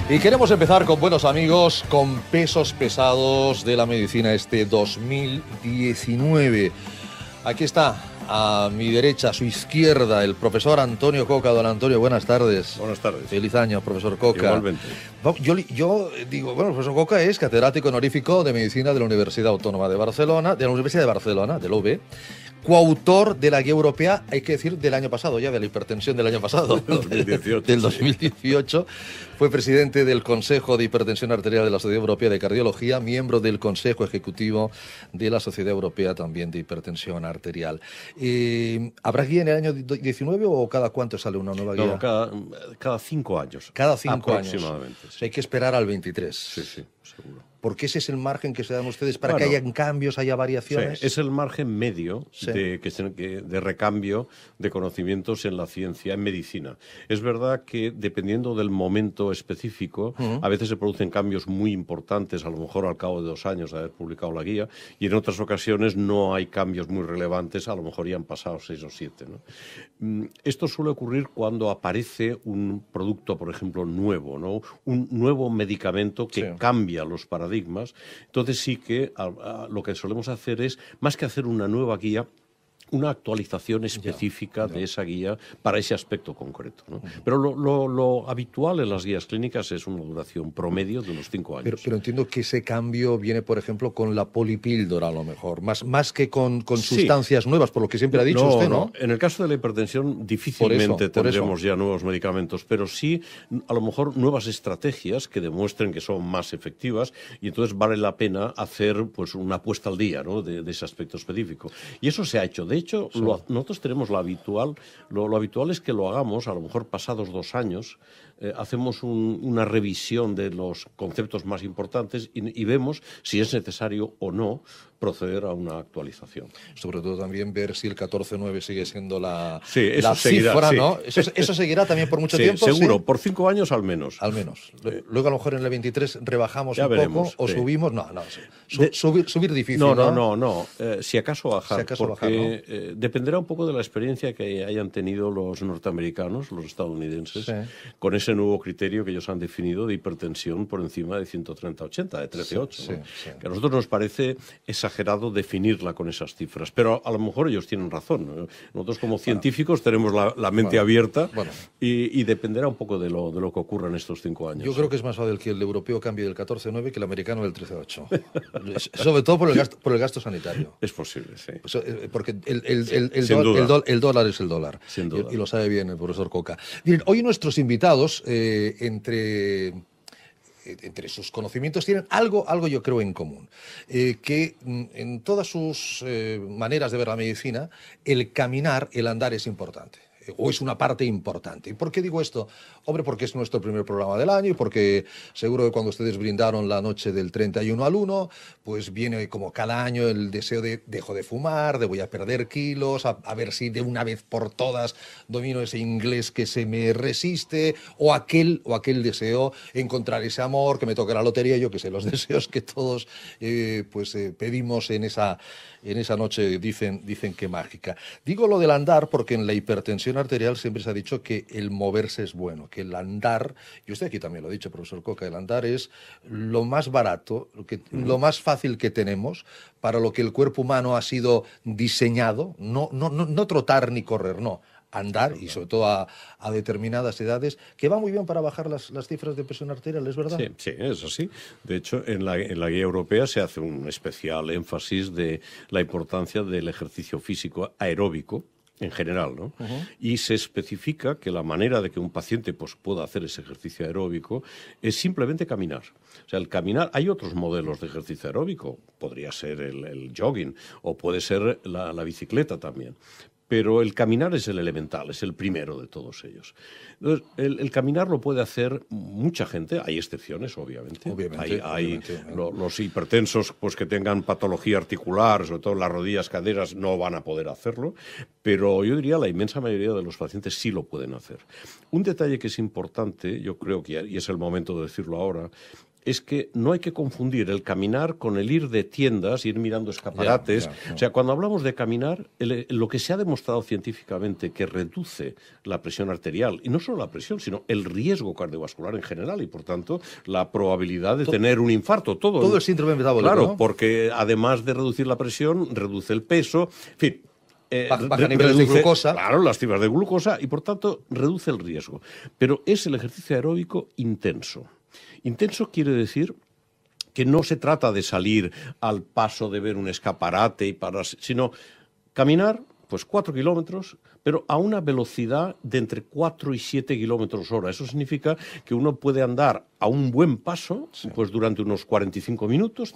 Y queremos empezar con buenos amigos, con pesos pesados de la medicina este 2019. Aquí está, a mi derecha, a su izquierda, el profesor Antonio Coca. Don Antonio, buenas tardes. Buenas tardes. Feliz año, profesor Coca. Igualmente. Yo digo, bueno, el profesor Coca es catedrático honorífico de Medicina de la Universidad Autónoma de Barcelona, de la Universidad de Barcelona, de la UB, coautor de la guía europea, hay que decir, del año pasado, ya de la hipertensión del año pasado, 2018, del 2018. Fue presidente del Consejo de Hipertensión Arterial de la Sociedad Europea de Cardiología, miembro del Consejo Ejecutivo de la Sociedad Europea también de Hipertensión Arterial. ¿Habrá guía en el año 19 o cada cuánto sale una nueva guía? No, cada 5 años. Cada 5 años. Aproximadamente. Sí. O sea, hay que esperar al 23. Sí, seguro. Porque ese es el margen que se dan ustedes para Bueno, que haya cambios, haya variaciones. Sí, es el margen medio Sí. de recambio de conocimientos en la ciencia, en medicina. Es verdad que dependiendo del momento específico, a veces se producen cambios muy importantes, a lo mejor al cabo de 2 años de haber publicado la guía, y en otras ocasiones no hay cambios muy relevantes, a lo mejor ya han pasado 6 o 7, ¿no? Esto suele ocurrir cuando aparece un producto, por ejemplo, nuevo, ¿no? Un nuevo medicamento que cambia los paradigmas. Entonces sí que lo que solemos hacer es, más que hacer una nueva guía, una actualización específica de esa guía para ese aspecto concreto, ¿no? Pero lo habitual en las guías clínicas es una duración promedio de unos 5 años. Pero entiendo que ese cambio viene, por ejemplo, con la polipíldora, a lo mejor, más que con sustancias nuevas, por lo que siempre ha dicho usted, ¿no? En el caso de la hipertensión difícilmente tendremos ya nuevos medicamentos, pero sí a lo mejor nuevas estrategias que demuestren que son más efectivas, y entonces vale la pena hacer pues una puesta al día, ¿no? de ese aspecto específico. Y eso se ha hecho. De hecho, nosotros tenemos lo habitual es que lo hagamos, a lo mejor pasados 2 años, hacemos una revisión de los conceptos más importantes y vemos si es necesario o no proceder a una actualización. Sobre todo también ver si el 14.9 sigue siendo la seguirá, cifra, sí. ¿no? Eso seguirá también por mucho tiempo. Seguro, por 5 años al menos. Al menos. Luego a lo mejor en el 23 rebajamos ya un veremos, poco o subimos. Subir difícil. No. Si acaso bajar, porque ¿no? Dependerá un poco de la experiencia que hayan tenido los norteamericanos, los estadounidenses, con ese nuevo criterio que ellos han definido de hipertensión por encima de 130-80, de 13,8. ¿no? Que a nosotros nos parece exagerado definirla con esas cifras, pero a lo mejor ellos tienen razón, ¿no? Nosotros como científicos tenemos la mente abierta y dependerá un poco de lo que ocurra en estos 5 años. Yo creo que es más fácil que el europeo cambie del 14,9 que el americano del 13,8. Sobre todo por el gasto sanitario. Es posible, sí. Porque el dólar es el dólar. Sin duda. Y lo sabe bien el profesor Coca. Miren, hoy nuestros invitados, entre sus conocimientos, tienen algo yo creo en común, que en todas sus maneras de ver la medicina, el caminar, el andar es importante. O es una parte importante. ¿Y por qué digo esto? Hombre, porque es nuestro primer programa del año y porque seguro que cuando ustedes brindaron la noche del 31 al 1, pues viene como cada año el deseo de dejo de fumar, de voy a perder kilos, a ver si de una vez por todas domino ese inglés que se me resiste, o aquel deseo encontrar ese amor, que me toque la lotería, yo que sé, los deseos que todos pedimos en esa noche, dicen que mágica. Digo lo del andar porque en la hipertensión arterial siempre se ha dicho que el moverse es bueno, que el andar, y usted aquí también lo ha dicho, profesor Coca, el andar es lo más barato, lo más fácil que tenemos para lo que el cuerpo humano ha sido diseñado, no trotar ni correr, no. Andar, y sobre todo a determinadas edades, que va muy bien para bajar las cifras de presión arterial, ¿es verdad? Sí, es así. De hecho, en la guía europea se hace un especial énfasis de la importancia del ejercicio físico aeróbico en general, ¿no? Y se especifica que la manera de que un paciente pues, pueda hacer ese ejercicio aeróbico es simplemente caminar. O sea, el caminar, hay otros modelos de ejercicio aeróbico, podría ser el jogging o puede ser la bicicleta también. Pero el caminar es el elemental, es el primero de todos ellos. Entonces, el caminar lo puede hacer mucha gente, hay excepciones, obviamente. Hay los hipertensos pues, que tengan patología articular, sobre todo en las rodillas, caderas, no van a poder hacerlo, pero yo diría la inmensa mayoría de los pacientes sí lo pueden hacer. Un detalle que es importante, yo creo que, y es el momento de decirlo ahora, es que no hay que confundir el caminar con el ir de tiendas, ir mirando escaparates. O sea, cuando hablamos de caminar, lo que se ha demostrado científicamente que reduce la presión arterial, y no solo la presión, sino el riesgo cardiovascular en general, y por tanto la probabilidad de tener un infarto. Todo el síndrome metabólico. Claro, ¿no? porque además de reducir la presión, reduce el peso, en fin. Baja niveles de glucosa. Claro, las cifras de glucosa y por tanto reduce el riesgo. Pero es el ejercicio aeróbico intenso. Intenso quiere decir que no se trata de salir al paso de ver un escaparate y pararse, sino caminar pues 4 kilómetros, pero a una velocidad de entre 4 y 7 kilómetros hora. Eso significa que uno puede andar a un buen paso, pues durante unos 45 minutos,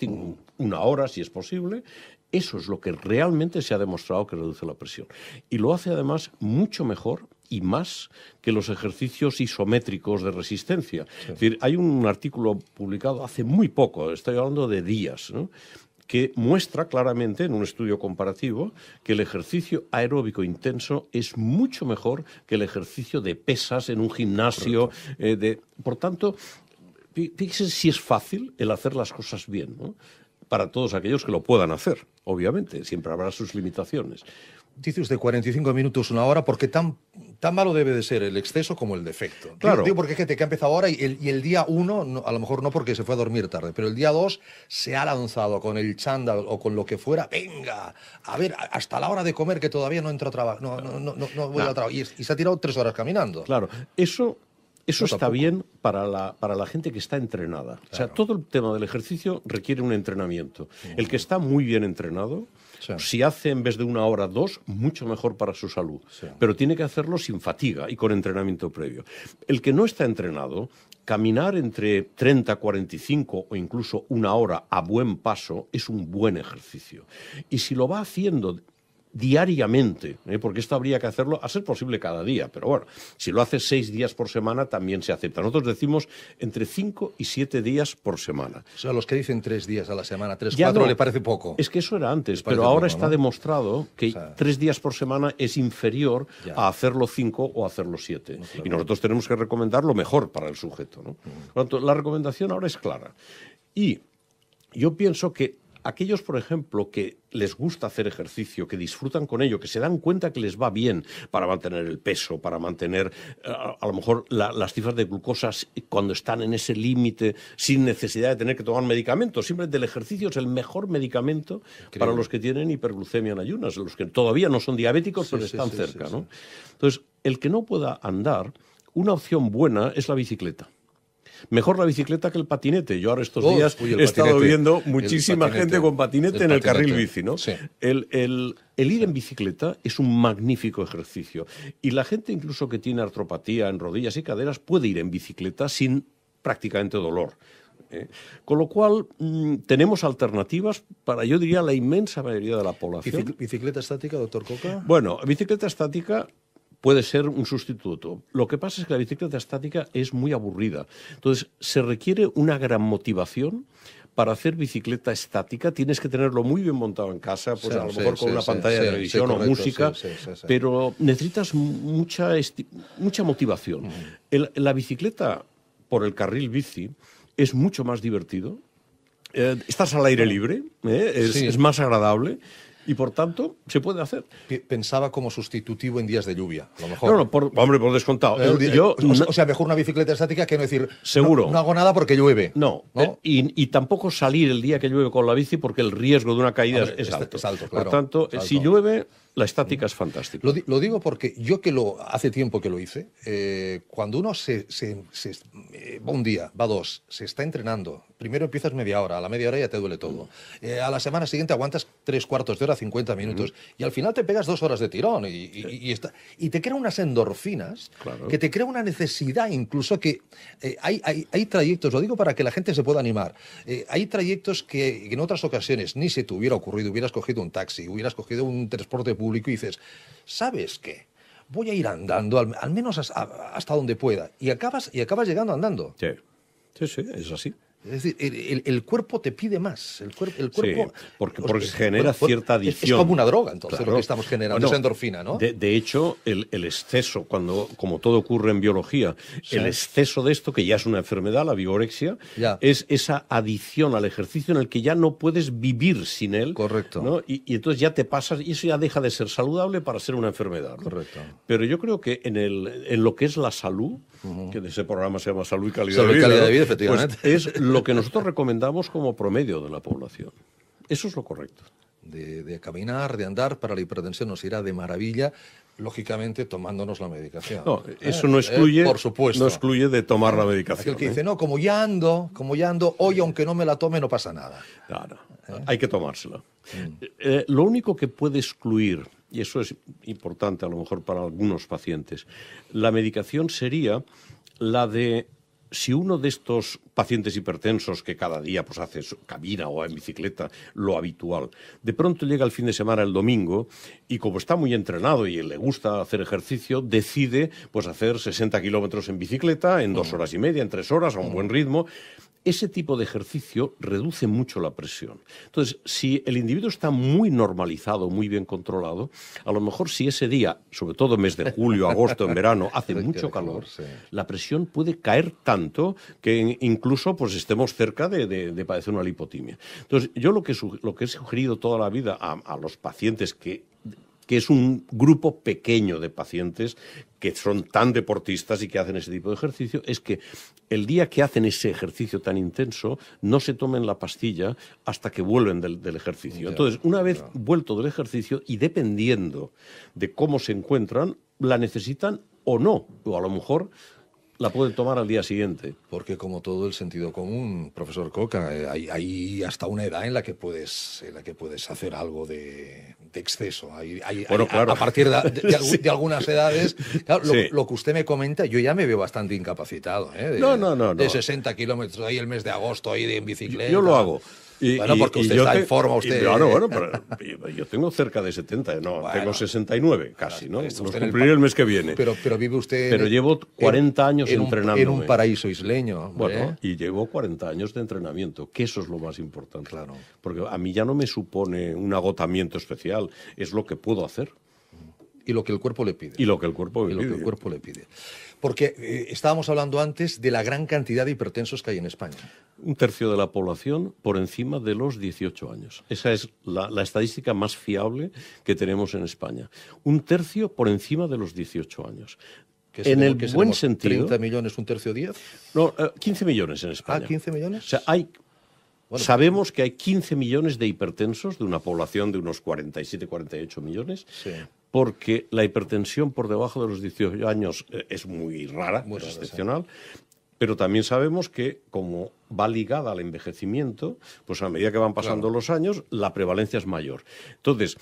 una hora si es posible. Eso es lo que realmente se ha demostrado que reduce la presión. Y lo hace además mucho mejor y más que los ejercicios isométricos de resistencia. Es decir, hay un artículo publicado hace muy poco, estoy hablando de días, ¿no?, que muestra claramente en un estudio comparativo que el ejercicio aeróbico intenso es mucho mejor que el ejercicio de pesas en un gimnasio. Por tanto, fíjese si es fácil el hacer las cosas bien, ¿no?, para todos aquellos que lo puedan hacer, obviamente, siempre habrá sus limitaciones. Dice usted 45 minutos, una hora, porque tan malo debe de ser el exceso como el defecto. Claro. Digo porque hay gente que ha empezado ahora y el día 1, no, a lo mejor no porque se fue a dormir tarde, pero el día 2 se ha lanzado con el chándal o con lo que fuera, venga, a ver, hasta la hora de comer que todavía no entro a trabajar, no voy a trabajar, y se ha tirado 3 horas caminando. Claro, eso está tampoco. Bien para la gente que está entrenada. Claro. O sea, todo el tema del ejercicio requiere un entrenamiento. El que está muy bien entrenado, si hace en vez de 1 hora 2, mucho mejor para su salud. Pero tiene que hacerlo sin fatiga y con entrenamiento previo. El que no está entrenado, caminar entre 30, 45 o incluso 1 hora a buen paso es un buen ejercicio. Y si lo va haciendo diariamente, porque esto habría que hacerlo a ser posible cada día, pero bueno, si lo hace 6 días por semana también se acepta. Nosotros decimos entre 5 y 7 días por semana. O sea, los que dicen 3 días a la semana, 3, 4, le parece poco. Es que eso era antes, pero ahora poco, está ¿no? demostrado que 3 días por semana es inferior a hacerlo 5 o hacerlo 7. No, claro. Y nosotros tenemos que recomendar lo mejor para el sujeto, ¿no? Por lo tanto, la recomendación ahora es clara. Y yo pienso que aquellos, por ejemplo, que les gusta hacer ejercicio, que disfrutan con ello, que se dan cuenta que les va bien para mantener el peso, para mantener a lo mejor las cifras de glucosa cuando están en ese límite sin necesidad de tener que tomar medicamentos. Simplemente el ejercicio es el mejor medicamento para los que tienen hiperglucemia en ayunas, los que todavía no son diabéticos pero están cerca, ¿no? Entonces, el que no pueda andar, una opción buena es la bicicleta. Mejor la bicicleta que el patinete. Yo ahora estos días he estado viendo muchísima gente con patinete en el carril bici, ¿no? Sí. El ir en bicicleta es un magnífico ejercicio. Y la gente incluso que tiene artropatía en rodillas y caderas puede ir en bicicleta sin prácticamente dolor. Con lo cual, tenemos alternativas para, yo diría, la inmensa mayoría de la población. ¿Bicicleta estática, doctor Coca? Bueno, bicicleta estática puede ser un sustituto. Lo que pasa es que la bicicleta estática es muy aburrida. Entonces, se requiere una gran motivación. Para hacer bicicleta estática tienes que tenerlo muy bien montado en casa, pues a lo mejor con una pantalla de televisión o música, pero necesitas mucha motivación. La bicicleta por el carril bici es mucho más divertido. Estás al aire libre, es más agradable. Y, por tanto, se puede hacer. Pensaba como sustitutivo en días de lluvia, a lo mejor. No, por descontado. O sea, mejor una bicicleta estática que no decir, seguro. No hago nada porque llueve. No. Y tampoco salir el día que llueve con la bici porque el riesgo de una caída es alto. Es alto, claro. Por tanto, si llueve, la estática es fantástica. Lo digo porque yo hace tiempo que lo hice, cuando uno va un día, va 2, se está entrenando, primero empiezas media hora, a la media hora ya te duele todo. A la semana siguiente aguantas 3/4 de hora, 50 minutos, y al final te pegas 2 horas de tirón y te crea unas endorfinas, que te crea una necesidad incluso que hay trayectos, lo digo para que la gente se pueda animar, hay trayectos que en otras ocasiones ni se te hubiera ocurrido, hubieras cogido un taxi, hubieras cogido un transporte público y dices, ¿sabes qué? Voy a ir andando al menos hasta donde pueda, y acabas llegando andando. Sí, es así. Es decir, el cuerpo te pide más. El cuerpo Sí, porque se genera cierta adicción. Es como una droga, entonces, Claro. lo que estamos generando, Bueno, esa endorfina, ¿no? De hecho, el exceso, como todo ocurre en biología, Sí. el exceso de esto, que ya es una enfermedad, la vigorexia, Ya. es esa adicción al ejercicio en el que ya no puedes vivir sin él. Correcto. ¿no? Y entonces ya te pasas, y eso ya deja de ser saludable para ser una enfermedad. ¿no? Correcto. Pero yo creo que en lo que es la salud, que de ese programa se llama Salud y Calidad Salud y de Vida, calidad ¿no? de vida, efectivamente. Pues es lo que nosotros recomendamos como promedio de la población. Eso es lo correcto. De caminar, de andar, para la hipertensión nos irá de maravilla, lógicamente tomándonos la medicación. No, eso no excluye, por supuesto. no excluye de tomar la medicación. Aquel que dice, no, como ya ando, hoy aunque no me la tome no pasa nada. Claro, hay que tomársela. Lo único que puede excluir, y eso es importante a lo mejor para algunos pacientes, la medicación sería la de si uno de estos pacientes hipertensos que cada día pues camina o va en bicicleta, lo habitual, de pronto llega el fin de semana, el domingo, y como está muy entrenado y le gusta hacer ejercicio, decide pues hacer 60 kilómetros en bicicleta en 2 horas y media, en 3 horas, a un buen ritmo. Ese tipo de ejercicio reduce mucho la presión. Entonces, si el individuo está muy normalizado, muy bien controlado, a lo mejor si ese día, sobre todo en mes de julio, agosto, en verano, hace mucho calor, sí. la presión puede caer tanto que incluso pues, estemos cerca de padecer una lipotimia. Entonces, yo lo que he sugerido toda la vida a los pacientes que es un grupo pequeño de pacientes que son tan deportistas y que hacen ese tipo de ejercicio, es que el día que hacen ese ejercicio tan intenso, no se tomen la pastilla hasta que vuelven del ejercicio. Ya, Entonces, una vez vuelto del ejercicio y dependiendo de cómo se encuentran, la necesitan o no, o a lo mejor la pueden tomar al día siguiente. Porque como todo el sentido común, profesor Coca, hay hasta una edad en la que puedes hacer algo de exceso. Bueno, claro. A partir de algunas edades, claro, Sí. lo que usted me comenta, yo ya me veo bastante incapacitado. No. De 60 kilómetros ahí el mes de agosto ahí en bicicleta. Yo lo hago. Bueno, porque usted está en forma, usted. Bueno, pero yo tengo cerca de 70, no, Bueno, tengo 69 casi, ¿no? está Los usted en cumpliré el mes que viene. Pero vive usted. Pero llevo 40 años entrenándome. En un paraíso isleño. hombre. Bueno, y llevo 40 años de entrenamiento, que eso es lo más importante. Claro. Porque a mí ya no me supone un agotamiento especial, es lo que puedo hacer. Y lo que el cuerpo le pide. Y lo que el cuerpo me Y lo que pide. el cuerpo le pide. Porque estábamos hablando antes de la gran cantidad de hipertensos que hay en España. Un tercio de la población por encima de los 18 años. Esa es la estadística más fiable que tenemos en España. Un tercio por encima de los 18 años. En el buen sentido. 30 millones, un tercio 10. No, 15 millones en España. 15 millones. O sea, sabemos que hay 15 millones de hipertensos de una población de unos 47, 48 millones. Sí. Porque la hipertensión por debajo de los 18 años es muy rara, Muy es rara, excepcional. Pero también sabemos que, como va ligada al envejecimiento, pues a medida que van pasando los años, la prevalencia es mayor. Entonces,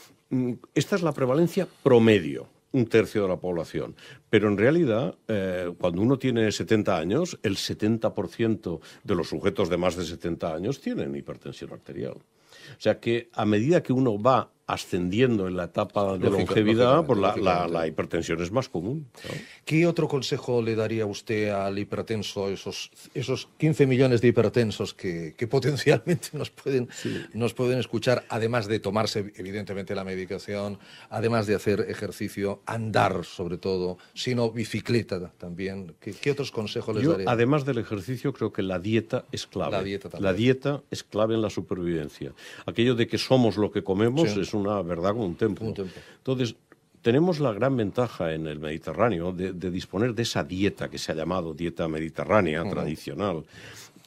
esta es la prevalencia promedio, un tercio de la población. Pero en realidad, cuando uno tiene 70 años, el 70% de los sujetos de más de 70 años tienen hipertensión arterial. O sea que a medida que uno va ascendiendo en la etapa de longevidad, pues la hipertensión es más común. ¿No? ¿Qué otro consejo le daría usted al hipertenso, esos 15 millones de hipertensos que potencialmente nos pueden escuchar, además de tomarse evidentemente la medicación, además de hacer ejercicio, andar sobre todo, sino bicicleta también? ¿Qué otros consejos les daría? Además del ejercicio, creo que la dieta es clave. La dieta también. La dieta es clave en la supervivencia. Aquello de que somos lo que comemos es una verdad como un templo. Entonces, tenemos la gran ventaja en el Mediterráneo de disponer de esa dieta que se ha llamado dieta mediterránea tradicional,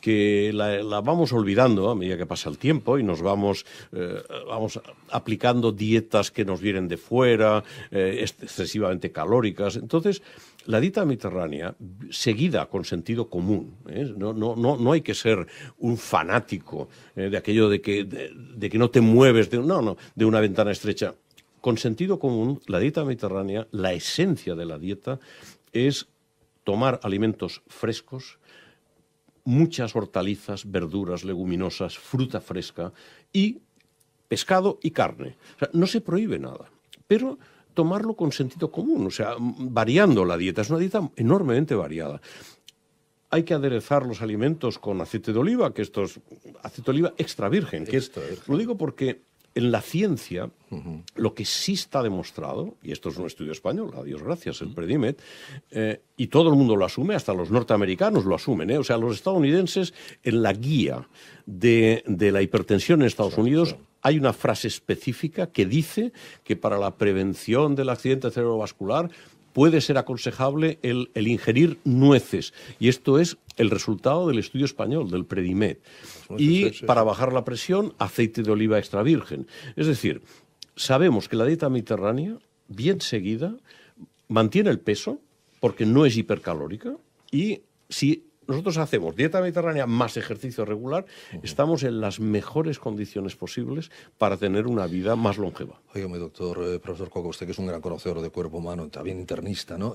que la vamos olvidando a medida que pasa el tiempo y nos vamos aplicando dietas que nos vienen de fuera, excesivamente calóricas. Entonces, la dieta mediterránea, seguida con sentido común, no hay que ser un fanático de aquello de que no te mueves de una ventana estrecha. Con sentido común, la dieta mediterránea, la esencia de la dieta es tomar alimentos frescos, muchas hortalizas, verduras, leguminosas, fruta fresca y pescado y carne. O sea, no se prohíbe nada, pero tomarlo con sentido común, o sea, variando la dieta. Es una dieta enormemente variada. hay que aderezar los alimentos con aceite de oliva, que esto es aceite de oliva extra virgen. Lo digo porque en la ciencia, lo que sí está demostrado, y esto es un estudio español, a Dios gracias, el Predimet, y todo el mundo lo asume, hasta los norteamericanos lo asumen, o sea, los estadounidenses, en la guía de la hipertensión en Estados Unidos, hay una frase específica que dice que para la prevención del accidente cerebrovascular puede ser aconsejable el ingerir nueces. Y esto es el resultado del estudio español, del Predimet. Y para bajar la presión, aceite de oliva extra virgen. Es decir, sabemos que la dieta mediterránea, bien seguida, mantiene el peso, porque no es hipercalórica, y si nosotros hacemos dieta mediterránea más ejercicio regular, estamos en las mejores condiciones posibles para tener una vida más longeva. Óigame, doctor, profesor Coca, usted que es un gran conocedor de cuerpo humano, también internista, ¿no?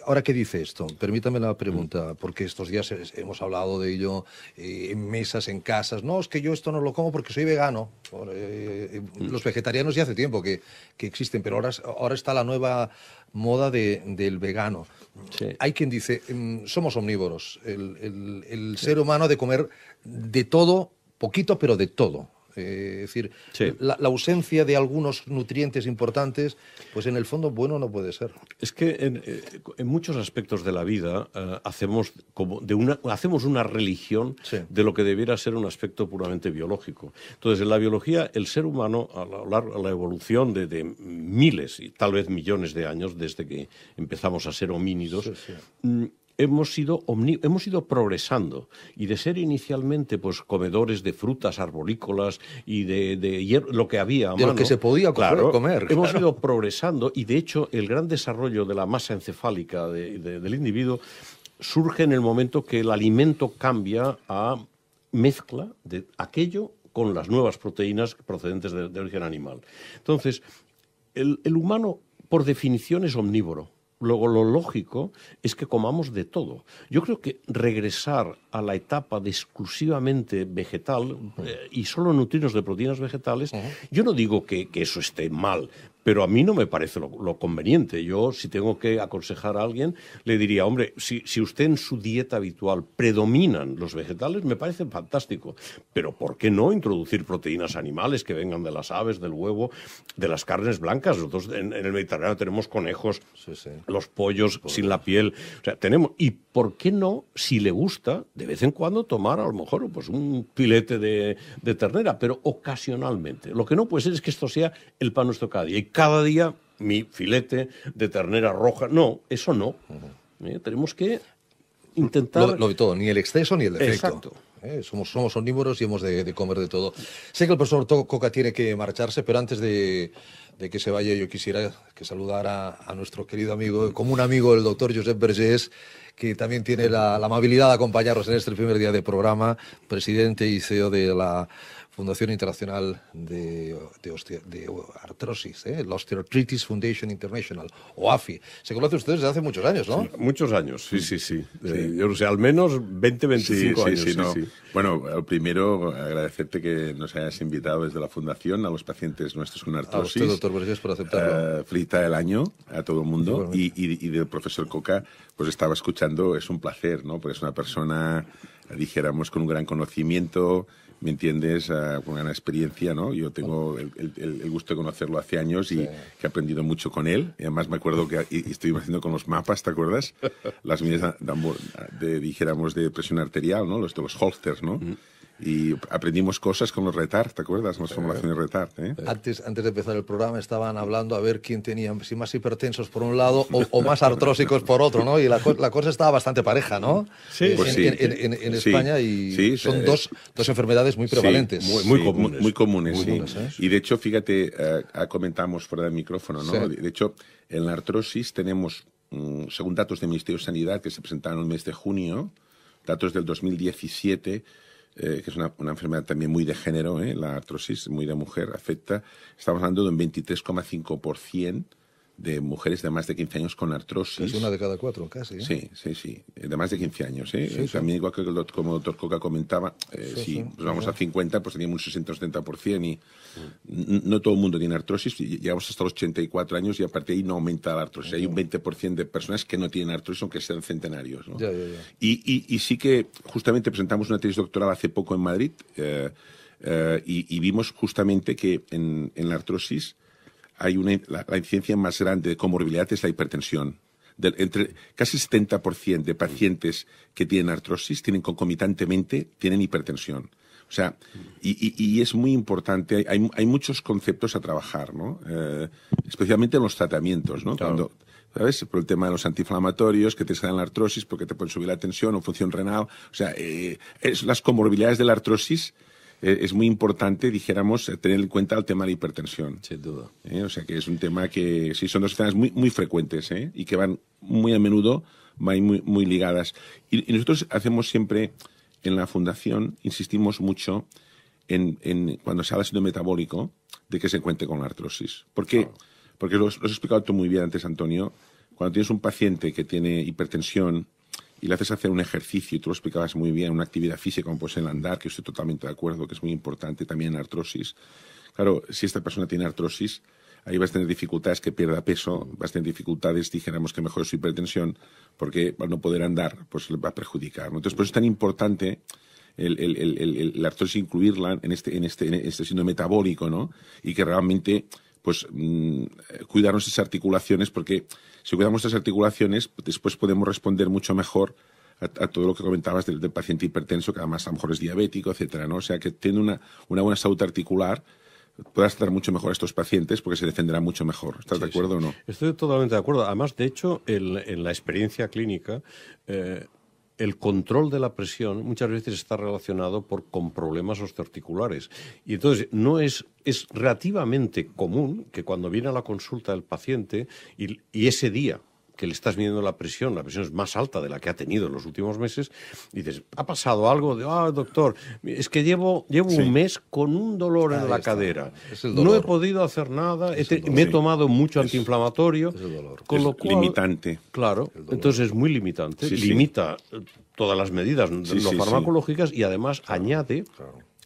Ahora, ¿qué dice esto? Permítame la pregunta, porque estos días hemos hablado de ello en mesas, en casas. No, es que yo esto no lo como porque soy vegano. Los vegetarianos ya hace tiempo que existen, pero ahora está la nueva moda del vegano. Sí. Hay quien dice, somos omnívoros. El ser humano ha de comer de todo, poquito, pero de todo. Es decir, sí, la ausencia de algunos nutrientes importantes, pues en el fondo bueno no puede ser. Es que en muchos aspectos de la vida hacemos una religión de lo que debiera ser un aspecto puramente biológico. Entonces, en la biología, el ser humano, a la evolución de miles y tal vez millones de años, desde que empezamos a ser homínidos, hemos ido progresando, y de ser inicialmente pues comedores de frutas arborícolas y de hierro, lo que había a mano, lo que se podía comer. Hemos ido progresando, y de hecho el gran desarrollo de la masa encefálica del individuo surge en el momento que el alimento cambia a mezcla de aquello con las nuevas proteínas procedentes de origen animal. Entonces, el humano por definición es omnívoro. Luego, lo lógico es que comamos de todo. Yo creo que regresar a la etapa de exclusivamente vegetal y solo nutrirnos de proteínas vegetales, yo no digo que eso esté mal, pero a mí no me parece lo conveniente. Yo, si tengo que aconsejar a alguien, le diría, hombre, si usted en su dieta habitual predominan los vegetales, me parece fantástico. Pero ¿por qué no introducir proteínas animales que vengan de las aves, del huevo, de las carnes blancas? Nosotros en el Mediterráneo tenemos conejos, los pollos sin la piel. O sea, tenemos. ¿Y por qué no, si le gusta, de vez en cuando tomar a lo mejor pues un filete de ternera, pero ocasionalmente? Lo que no puede ser es que esto sea el pan nuestro cada día. Y cada día mi filete de ternera roja. No, eso no. Tenemos que intentar... Lo de todo, ni el exceso ni el defecto. Exacto. Somos omnívoros y hemos de comer de todo. Sé que el profesor Coca tiene que marcharse, pero antes de que se vaya, yo quisiera que saludara a nuestro querido amigo, común amigo, el doctor Josep Vergés, que también tiene la amabilidad de acompañarnos en este primer día de programa, presidente y CEO de la Fundación Internacional de Artrosis, la Osteoarthritis Foundation International, o AFI. Se conoce ustedes desde hace muchos años, ¿no? Sí, muchos años, sí. Yo no sé, al menos 20, 25 años. Sí. Bueno, primero agradecerte que nos hayas invitado desde la Fundación a los pacientes nuestros con artrosis. A usted, doctor Vergés, por aceptarlo. Felicitar el año a todo el mundo. Y del profesor Coca, pues estaba escuchando, es un placer, ¿no? Porque es una persona, dijéramos, con un gran conocimiento, ¿me entiendes? Con una experiencia, ¿no? Yo tengo el gusto de conocerlo hace años y que he aprendido mucho con él. Y además me acuerdo que estuvimos haciendo con los mapas, ¿te acuerdas? Las medidas dijéramos, de presión arterial, ¿no? Los holsters, ¿no? Y aprendimos cosas con los retard, ¿te acuerdas? Las formulaciones retard, ¿eh? Antes de empezar el programa estaban hablando a ver quién tenía, si más hipertensos por un lado o más artrósicos por otro, ¿no? Y la cosa estaba bastante pareja, ¿no? Sí, pues en España, y son dos enfermedades muy prevalentes. Muy comunes. Muy comunes, Y de hecho, fíjate, comentamos fuera del micrófono, ¿no? Sí. De hecho, en la artrosis tenemos, según datos del Ministerio de Sanidad que se presentaron en el mes de junio, datos del 2017, que es una enfermedad también muy de género, la artrosis, muy de mujer, afecta, estamos hablando de un 23,5% de mujeres de más de 15 años con artrosis. Es una de cada 4, casi. ¿eh? Sí, sí, sí. De más de 15 años. ¿eh? Sí, También, igual que como el doctor Coca comentaba, si pues vamos a 50, pues teníamos un 60-70%. Y no todo el mundo tiene artrosis. Llegamos hasta los 84 años y a partir de ahí no aumenta la artrosis. Hay un 20% de personas que no tienen artrosis, aunque sean centenarios. ¿no? Ya. Y sí que justamente presentamos una tesis doctoral hace poco en Madrid y vimos justamente que en la artrosis hay la incidencia más grande de comorbilidad es la hipertensión. Entre casi 70% de pacientes que tienen artrosis concomitantemente tienen hipertensión. O sea, y es muy importante, hay muchos conceptos a trabajar, ¿no? Especialmente en los tratamientos, ¿no? Claro. ¿Sabes? Por el tema de los antiinflamatorios, que te salen la artrosis porque te pueden subir la tensión o función renal. O sea, las comorbilidades de la artrosis es muy importante, dijéramos, tener en cuenta el tema de la hipertensión. Sin duda. O sea, que es un tema que sí son dos escenas muy, muy frecuentes y que van muy a menudo, van muy ligadas. Y nosotros hacemos siempre, en la Fundación, insistimos mucho en cuando se habla de síndrome metabólico, de que se cuente con la artrosis. ¿Por qué? Claro. Porque lo has explicado tú muy bien antes, Antonio. Cuando tienes un paciente que tiene hipertensión y le haces hacer un ejercicio, y tú lo explicabas muy bien, una actividad física como puede ser el andar, que estoy totalmente de acuerdo, que es muy importante, también en artrosis. Claro, si esta persona tiene artrosis, ahí vas a tener dificultades que pierda peso, vas a tener dificultades, dijéramos, que mejore su hipertensión, porque al no poder andar, pues le va a perjudicar, ¿no? Entonces, por eso es tan importante la artrosis incluirla en este síndrome metabólico, ¿no? Y que realmente pues cuidar nuestras articulaciones, porque si cuidamos nuestras articulaciones, después podemos responder mucho mejor a todo lo que comentabas del paciente hipertenso, que además a lo mejor es diabético, etcétera, ¿no? O sea, que tiene una buena salud articular, podrás tratar mucho mejor a estos pacientes porque se defenderá mucho mejor. ¿Estás de acuerdo o no? Estoy totalmente de acuerdo. Además, de hecho, en la experiencia clínica, el control de la presión muchas veces está relacionado con problemas osteoarticulares. Y entonces es relativamente común que cuando viene a la consulta el paciente y ese día que le estás midiendo la presión es más alta de la que ha tenido en los últimos meses, y dices, ¿ha pasado algo? Doctor, es que llevo un mes con un dolor en la cadera. No he podido hacer nada, me he tomado mucho antiinflamatorio. Es el dolor. Con lo cual, limitante. Claro, entonces es muy limitante. Limita todas las medidas no farmacológicas y además añade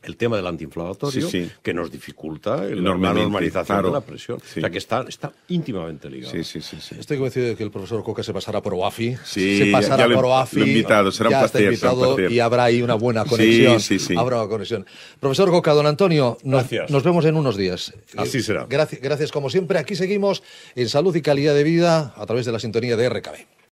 el tema del antiinflamatorio que nos dificulta la normalización de la presión. O sea que está íntimamente ligado. Sí. Estoy convencido de que el profesor Coca se pasará por OAFI. Sí, se pasará por OAFI. Lo he invitado, será un placer. Y habrá ahí una buena conexión. Sí. Habrá una conexión. Profesor Coca, don Antonio, nos vemos en unos días. Así será. Gracias como siempre. Aquí seguimos en Salud y Calidad de Vida a través de la sintonía de RKB.